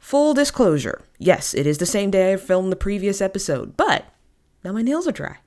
Full disclosure, yes, it is the same day I filmed the previous episode, but now my nails are dry.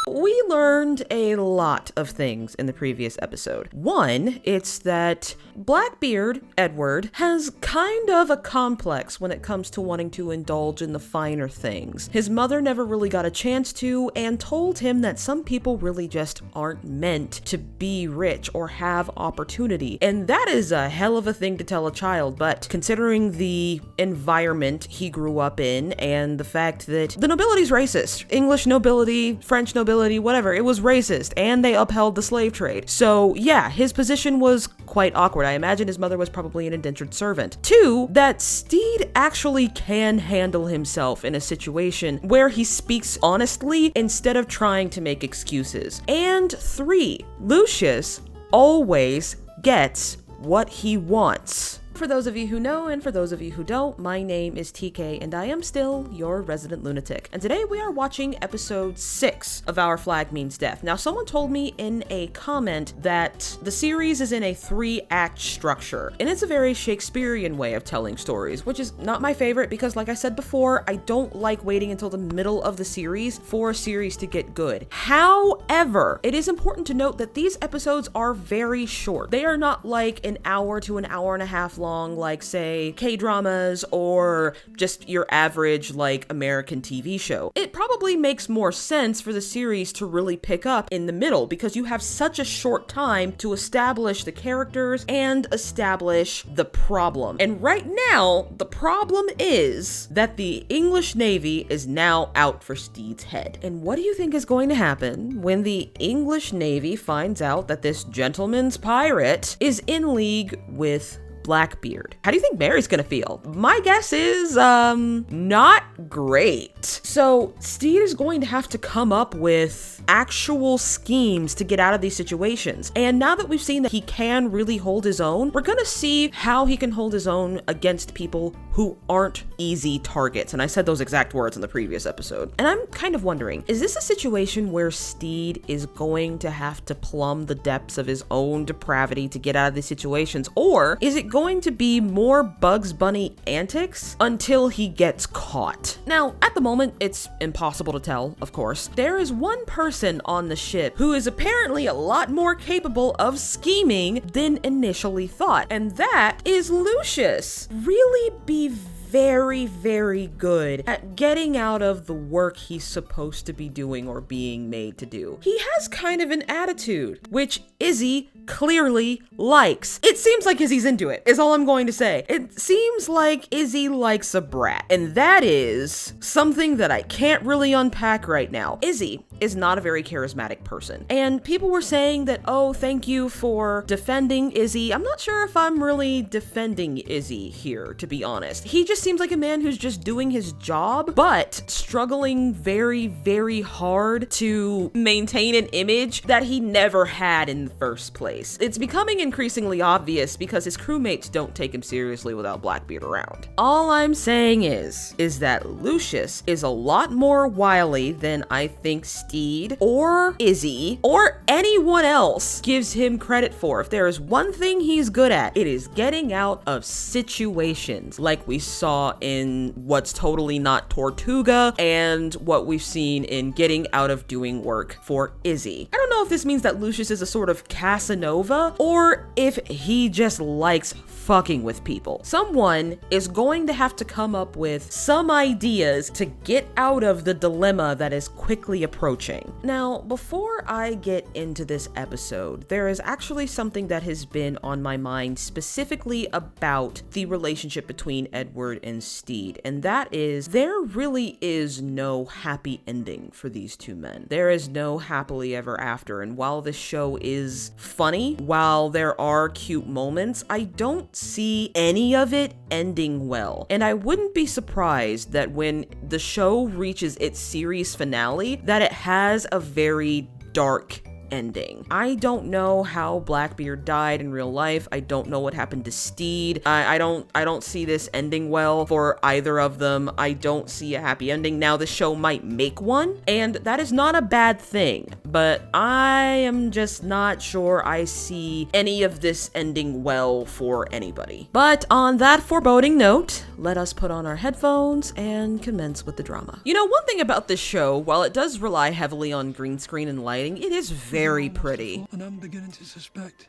We learned a lot of things in the previous episode. One, it's that Blackbeard, Edward, has kind of a complex when it comes to wanting to indulge in the finer things. His mother never really got a chance to, and told him that some people really just aren't meant to be rich or have opportunity. And that is a hell of a thing to tell a child, but considering the environment he grew up in and the fact that the nobility's racist, English nobility, French nobility, whatever, it was racist, and they upheld the slave trade. So yeah, his position was quite awkward. I imagine his mother was probably an indentured servant. Two, that Stede actually can handle himself in a situation where he speaks honestly instead of trying to make excuses. And three, Lucius always gets what he wants. For those of you who know, and for those of you who don't, my name is TK, and I am still your resident lunatic. And today we are watching episode 6 of Our Flag Means Death. Now, someone told me in a comment that the series is in a 3-act structure, and it's a very Shakespearean way of telling stories, which is not my favorite because, like I said before, I don't like waiting until the middle of the series for a series to get good. However, it is important to note that these episodes are very short. They are not like an hour to an hour and a half long, like say K-dramas or just your average like American TV show. It probably makes more sense for the series to really pick up in the middle because you have such a short time to establish the characters and establish the problem. And right now, the problem is that the English Navy is now out for Stede's head. And what do you think is going to happen when the English Navy finds out that this gentleman's pirate is in league with Blackbeard? How do you think Mary's gonna feel? My guess is, not great. So Stede is going to have to come up with actual schemes to get out of these situations. And now that we've seen that he can really hold his own, we're gonna see how he can hold his own against people who aren't easy targets. And I said those exact words in the previous episode. And I'm kind of wondering, is this a situation where Stede is going to have to plumb the depths of his own depravity to get out of these situations? Or is it going to be more Bugs Bunny antics until he gets caught? Now, at the moment, it's impossible to tell, of course. There is one person on the ship who is apparently a lot more capable of scheming than initially thought, and that is Lucius. Really be very, very good at getting out of the work he's supposed to be doing or being made to do. He has kind of an attitude, which IZZY clearly likes. It seems like IZZY's into it, is all I'm going to say. It seems like IZZY likes a brat, and that is something that I can't really unpack right now. IZZY is not a very charismatic person, and people were saying that, oh, thank you for defending IZZY. I'm not sure if I'm really defending IZZY here, to be honest. He just seems like a man who's just doing his job, but struggling very, very hard to maintain an image that he never had in the first place. It's becoming increasingly obvious because his crewmates don't take him seriously without Blackbeard around. All I'm saying is that Lucius is a lot more wily than I think Stede or IZZY or anyone else gives him credit for. If there is one thing he's good at, it is getting out of situations like we saw in What's Totally Not Tortuga and what we've seen in getting out of doing work for IZZY. I don't know if this means that Lucius is a sort of Casanova or if he just likes fucking with people. Someone is going to have to come up with some ideas to get out of the dilemma that is quickly approaching. Now, before I get into this episode, there is actually something that has been on my mind specifically about the relationship between Edward and Stede, and that is there really is no happy ending for these two men. There is no happily ever after, and while this show is funny, while there are cute moments, I don't see any of it ending well. And I wouldn't be surprised that when the show reaches its series finale, that it has a very dark ending. I don't know how Blackbeard died in real life. I don't know what happened to Stede. I don't see this ending well for either of them. I don't see a happy ending. Now the show might make one, and that is not a bad thing, but I am just not sure I see any of this ending well for anybody. But on that foreboding note, let us put on our headphones and commence with the drama. You know, one thing about this show, while it does rely heavily on green screen and lighting, it is very pretty. And I'm beginning to suspect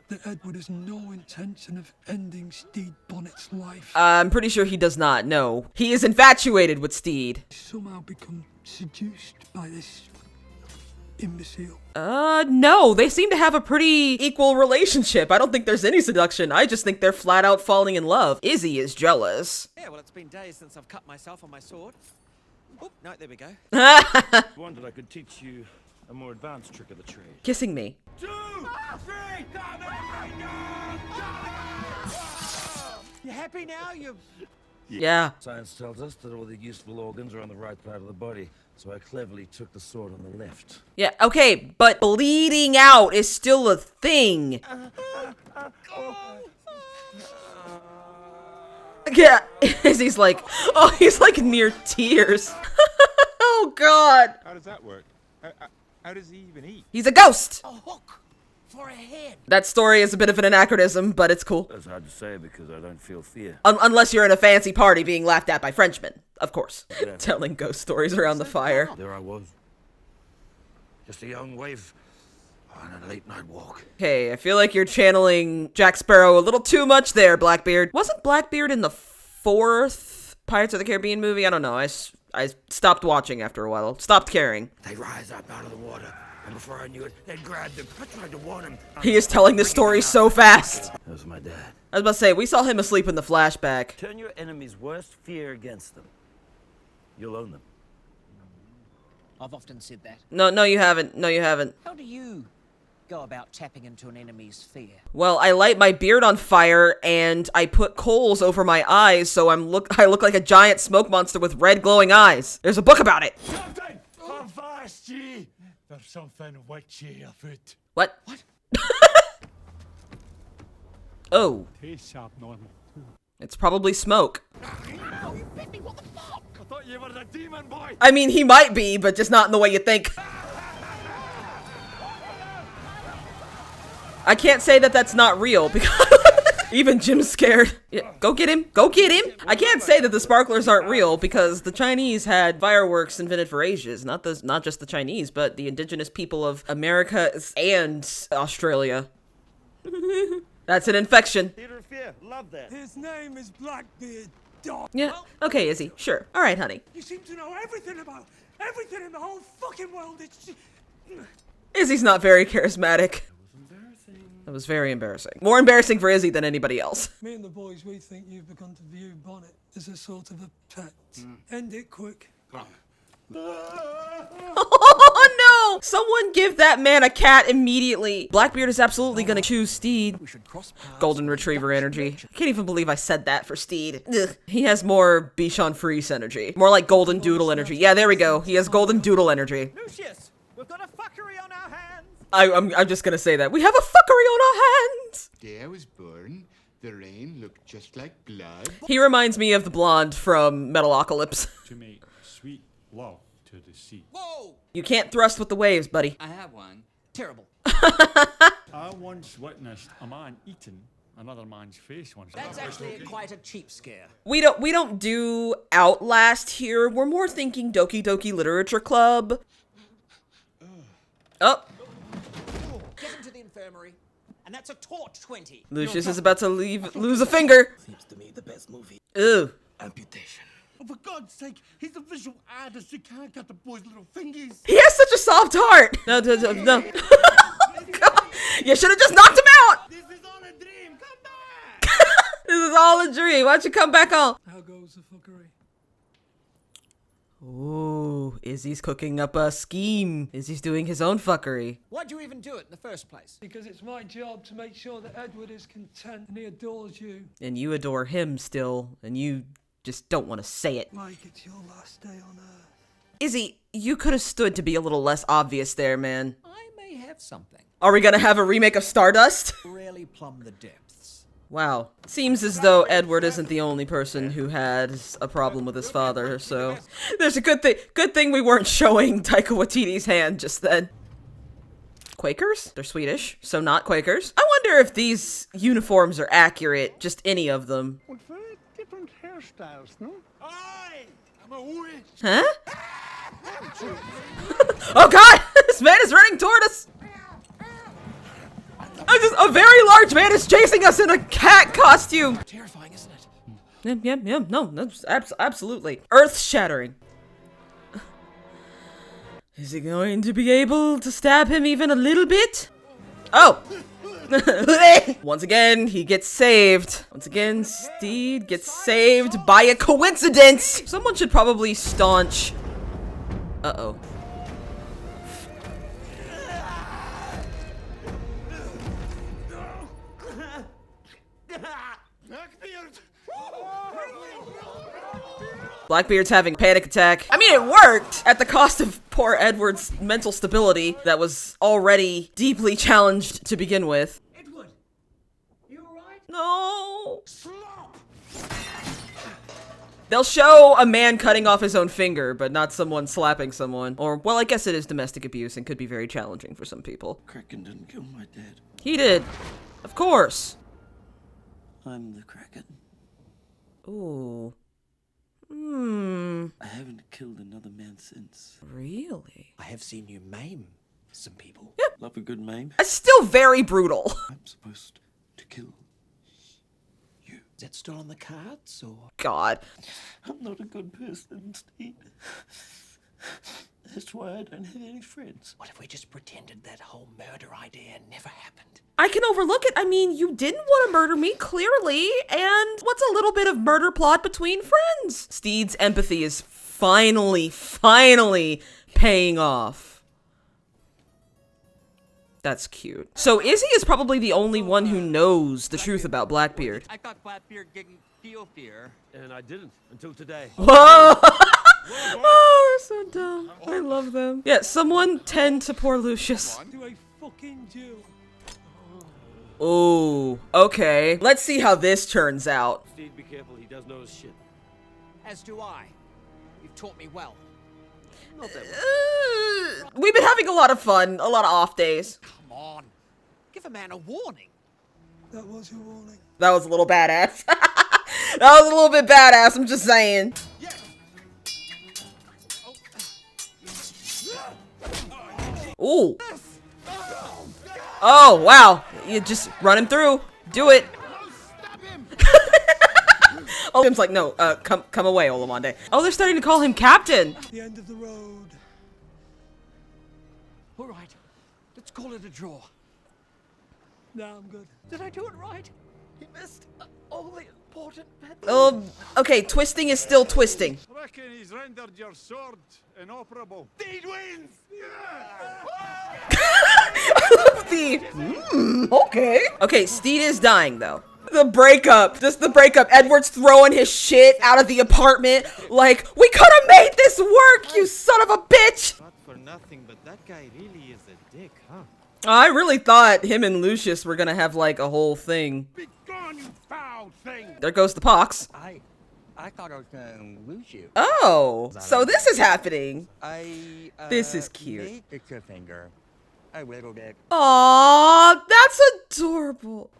that Edward has no intention of ending Stede Bonnet's life. I'm pretty sure he does not, no. He is infatuated with Stede. Somehow become seduced by this imbecile. No, they seem to have a pretty equal relationship. I don't think there's any seduction. I just think they're flat out falling in love. Izzy is jealous. Yeah, well, it's been days since I've cut myself on my sword. Oh, no, there we go. Wondered I could teach you a more advanced trick of the trade. Kissing me. 2, 3, You happy now? You... Yeah. Science tells us that all the useful organs are on the right part of the body, so I cleverly took the sword on the left. Yeah, okay, but bleeding out is still a thing. Yeah, he's like, oh, he's like near tears. Oh, God. How does that work? How does he even eat? He's a ghost. A hook for a head. That story is a bit of an anachronism, but it's cool. That's hard to say because I don't feel fear. Unless you're in a fancy party being laughed at by Frenchmen, of course. Yeah. Telling ghost stories around the fire. There I was. Just a young waif on a late night walk. Okay, I feel like you're channeling Jack Sparrow a little too much there, Blackbeard. Wasn't Blackbeard in the 4th Pirates of the Caribbean movie? I don't know. I stopped watching after a while. Stopped caring. They rise up out of the water, and before I knew it, they grabbed him. I tried to warn him. He is telling this story so fast. That was my dad. I was about to say, we saw him asleep in the flashback. Turn your enemy's worst fear against them. You'll own them. I've often said that. No, you haven't. No, you haven't. How do you go about tapping into an enemy's fear? Well, I light my beard on fire and I put coals over my eyes so I look like a giant smoke monster with red glowing eyes. There's a book about it. Something! Come fast, G! There's something witchy afoot. What? What? Oh, Tastes abnormal. it's probably smoke. Oh, you bit me, what the fuck? I thought you were the demon boy! I mean, he might be, but just not in the way you think. I can't say that that's not real because even Jim's scared. Yeah, go get him. Go get him. I can't say that the sparklers aren't real because the Chinese had fireworks invented for ages. Not just the Chinese, but the indigenous people of America and Australia. That's an infection. Theater of fear. Love that. His name is Blackbeard. Dog. Yeah. Okay, Izzy. Sure. All right, honey. You seem to know everything about everything in the whole fucking world. It's just... Izzy's not very charismatic. That was very embarrassing. More embarrassing for Izzy than anybody else. Me and the boys, we think you've begun to view Bonnet as a sort of a pet. End it quick. Oh no! Someone give that man a cat immediately. Blackbeard is absolutely gonna choose Stede. We should cross paths. Golden Retriever energy. I can't even believe I said that for Stede. Ugh. He has more Bichon Frise energy. More like Golden Doodle energy. Yeah, there we go. He has Golden Doodle energy. Lucius, we've got a fuckery on our hands. I'm just gonna say that. We have a fuckery on our hands! Day I was born, the rain looked just like blood. He reminds me of the blonde from Metalocalypse. To make sweet love to the sea. Whoa! You can't thrust with the waves, buddy. I have one. Terrible. I once witnessed a man eating another man's face once. That's actually quite a cheap scare. We don't do Outlast here. We're more thinking Doki Doki Literature Club. Oh. Get him to the infirmary. And that's a torch 20. Lucius is about to lose a finger. Seems to me the best movie. Ew. Amputation. Oh, for God's sake, he's a visual artist. You can't cut the boy's little fingers. He has such a soft heart. No. God. You should have just knocked him out. This is all a dream. Come back. This is all a dream. Why don't you come back on? How goes the fuckery? Ooh, Izzy's cooking up a scheme. Izzy's doing his own fuckery. Why'd you even do it in the first place? Because it's my job to make sure that Edward is content and he adores you. And you adore him still, and you just don't want to say it. Like it's your last day on Earth. Izzy, you could have stood to be a little less obvious there, man. I may have something. Are we gonna have a remake of Stardust? Really plumb the depths. Wow. Seems as though Edward isn't the only person who had a problem with his father, so... There's a good thing we weren't showing Taika Waititi's hand just then. Quakers? They're Swedish, so not Quakers. I wonder if these uniforms are accurate, just any of them. With very different hairstyles, no? Huh? Oh god! This man is running toward us! A very large man is chasing us in a cat costume! Terrifying, isn't it? Yeah, no, that's absolutely. Earth-shattering. Is he going to be able to stab him even a little bit? Oh! Once again, he gets saved. Once again, Stede gets saved by a coincidence! Someone should probably staunch... Uh-oh. Blackbeard's having a panic attack. I mean, it worked at the cost of poor Edward's mental stability that was already deeply challenged to begin with. Edward, you alright? No. Slop! They'll show a man cutting off his own finger, but not someone slapping someone. Or, well, I guess it is domestic abuse and could be very challenging for some people. Kraken didn't kill my dad. He did. Of course. I'm the Kraken. Ooh. I haven't killed another man since. Really? I have seen you maim some people. Love a good maim. It's still very brutal. I'm supposed to kill you. Is that still on the cards, or? God. I'm not a good person, Stede. That's why I don't have any friends. What if we just pretended that whole murder idea never happened? I can overlook it. I mean, you didn't want to murder me, clearly. And what's a little bit of murder plot between friends? Stede's empathy is finally paying off. That's cute. So Izzy is probably the only one who knows the truth about Blackbeard. I thought Blackbeard didn't feel fear. And I didn't until today. Whoa! Oh, they're so dumb. I love them. Yeah, someone tend to poor Lucius. Do I fucking do? Ooh, okay. Let's see how this turns out. Stede, be careful. He does know his shit. As do I. You've taught me well. Not that much. We've been having a lot of fun, a lot of off days. Come on. Give a man a warning. That was your warning. That was a little badass. That was a little bit badass, I'm just saying. Ooh. Oh, wow. You just run him through. Do it. Oh, Tim's like, no, come away, Olamande. Oh, they're starting to call him Captain. The end of the road. All right. Let's call it a draw. Now I'm good. Did I do it right? He missed all the important bits. Okay, twisting is still twisting. Reckon he's rendered your sword inoperable. Stede wins! Okay. Okay, Stede is dying, though. The breakup. Just the breakup. Edward's throwing his shit out of the apartment. Like, we could have made this work, you son of a bitch! Not for nothing, but that guy really is a dick, huh? I really thought him and Lucius were gonna have, like, a whole thing. Be gone, you foul thing! There goes the pox. I thought I was gonna lose you. Oh, so this is happening. This is cute. Made the cliffhanger. I whittled it. Aww, that's adorable.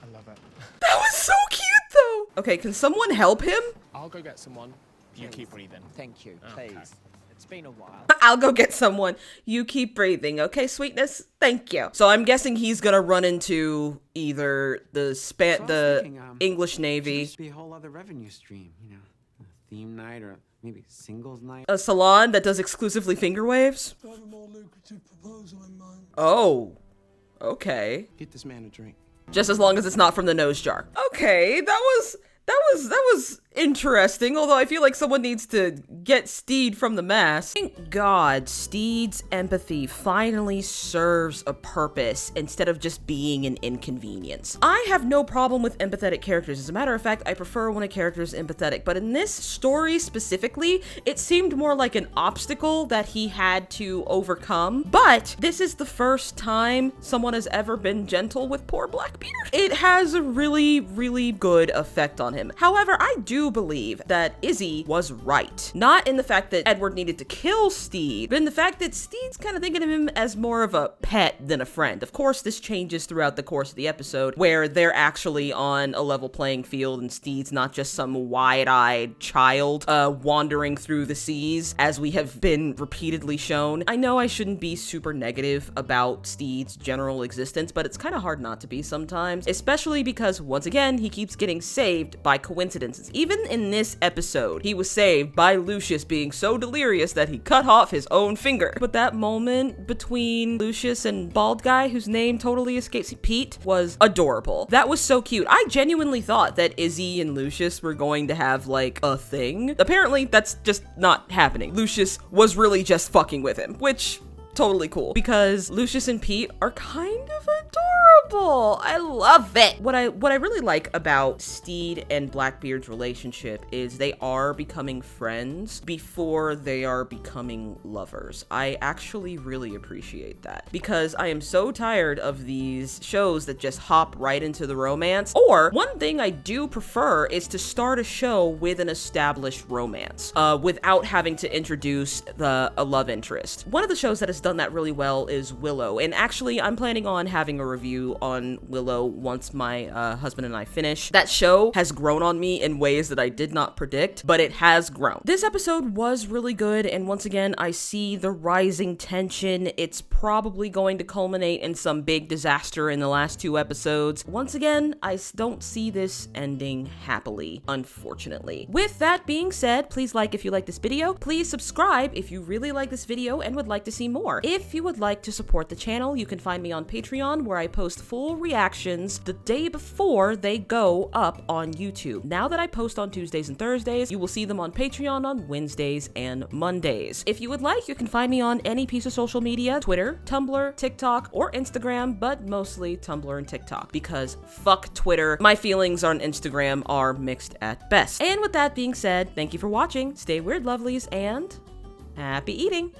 I love it. That was so cute, though. Okay, can someone help him? I'll go get someone. You keep breathing. Thank you, please. It's been a while. I'll go get someone. You keep breathing, okay, sweetness? Thank you. So I'm guessing he's gonna run into either the English Navy, Just be a whole other revenue stream, you know, a theme night or maybe singles night. a salon that does exclusively finger waves. I have a more lucrative proposal in mind. Oh, okay. Get this man a drink. Just as long as it's not from the nose jar. Okay, that was interesting, although I feel like someone needs to get Stede from the mask. Thank God Stede's empathy finally serves a purpose instead of just being an inconvenience. I have no problem with empathetic characters. As a matter of fact, I prefer when a character is empathetic, but in this story specifically, it seemed more like an obstacle that he had to overcome. But this is the first time someone has ever been gentle with poor Blackbeard. It has a really, really good effect on him. However, I do do believe that Izzy was right. Not in the fact that Edward needed to kill Stede, but in the fact that Stede's kind of thinking of him as more of a pet than a friend. Of course, this changes throughout the course of the episode, where they're actually on a level playing field and Stede's not just some wide-eyed child wandering through the seas, as we have been repeatedly shown. I know I shouldn't be super negative about Stede's general existence, but it's kind of hard not to be sometimes, especially because, once again, he keeps getting saved by coincidences. Even in this episode, he was saved by Lucius being so delirious that he cut off his own finger. But that moment between Lucius and bald guy, whose name totally escapes me, Pete, was adorable. That was so cute. I genuinely thought that Izzy and Lucius were going to have, like, a thing. Apparently, that's just not happening. Lucius was really just fucking with him, which totally cool, because Lucius and Pete are kind of adorable. I love it. What I really like about Stede and Blackbeard's relationship is they are becoming friends before they are becoming lovers. I actually really appreciate that, because I am so tired of these shows that just hop right into the romance. Or one thing I do prefer is to start a show with an established romance without having to introduce a love interest. One of the shows that has done that really well is Willow, and actually I'm planning on having a review on Willow once my husband and I finish. That show has grown on me in ways that I did not predict, but it has grown. This episode was really good, and once again I see the rising tension. It's probably going to culminate in some big disaster in the last 2 episodes. Once again, I don't see this ending happily, unfortunately. With that being said, please like if you like this video, please subscribe if you really like this video and would like to see more. If you would like to support the channel, you can find me on Patreon, where I post full reactions the day before they go up on YouTube. Now that I post on Tuesdays and Thursdays, you will see them on Patreon on Wednesdays and Mondays. If you would like, you can find me on any piece of social media: Twitter, Tumblr, TikTok, or Instagram, but mostly Tumblr and TikTok, because fuck Twitter. My feelings on Instagram are mixed at best. And with that being said, thank you for watching, stay weird lovelies, and happy eating!